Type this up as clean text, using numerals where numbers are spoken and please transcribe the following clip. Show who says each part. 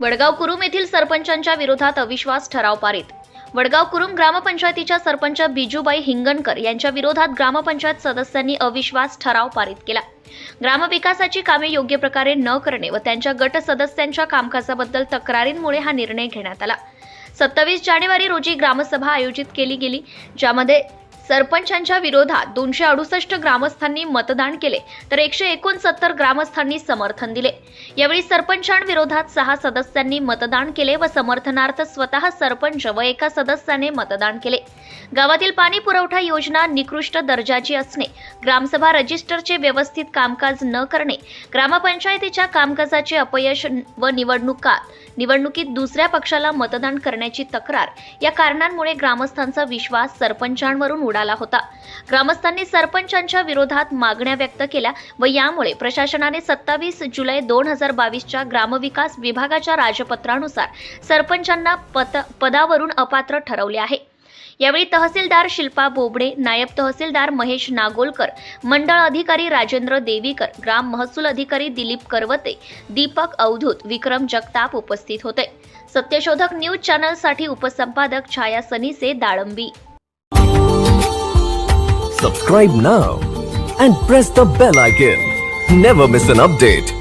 Speaker 1: वडगाव कुरुम येथील सरपंचांच्या विरोधात अविश्वास ठराव पारित। वडगाव कुरुम ग्रामपंचायतीच्या सरपंच बिजूबाई हिंगणकर यांच्या विरोधात ग्रामपंचायत सदस्यांनी अविश्वास ठराव पारित केला। ग्रामविकासाची कामे योग्य प्रकारे न करणे व त्यांच्या गट सदस्यांच्या कामकाजाबद्दल तक्रारींमुळे हा निर्णय घेण्यात आला। 27 जानेवारी रोजी ग्रामसभा आयोजित केली गेली, ज्यामध्ये सरपंचांच्या विरोधात 268 ग्रामस्थांनी मतदान केले तर 169 ग्रामस्थांनी समर्थन दिले। यावेळी सरपंचांविरोधात 6 सदस्यांनी मतदान केले व समर्थनार्थ स्वतः सरपंच व एका सदस्याने मतदान केले। गावातील पाणी पुरवठा योजना निकृष्ट दर्जाची असणे, ग्रामसभा रजिस्टरचे व्यवस्थित कामकाज न करणे, ग्रामपंचायतीच्या कामकाजाचे अपयश व निवडणुकीत दुसऱ्या पक्षाला मतदान करण्याची तक्रार या कारणांमुळे ग्रामस्थांचा विश्वास सरपंचांवरून उडाला होता। ग्रामस्थांनी सरपंचांच्या विरोधात मागण्या व्यक्त केल्या व यामुळे प्रशासनाने 27 जुलै 2022च्या ग्रामविकास विभागाच्या राजपत्रानुसार सरपंचांना पदावरून अपात्र ठरवले आहे। यावेळी तहसीलदार शिल्पा बोबडे, नायब तहसीलदार महेश नागोलकर, मंडळ अधिकारी राजेंद्र देवीकर, ग्राम महसूल अधिकारी दिलीप करवते, दीपक अवधूत, विक्रम जगताप उपस्थित होते। सत्यशोधक न्यूज चॅनल साठी उपसंपादक छाया सनीसे, दाळंबी।
Speaker 2: Subscribe now and press the bell icon. Never miss an update.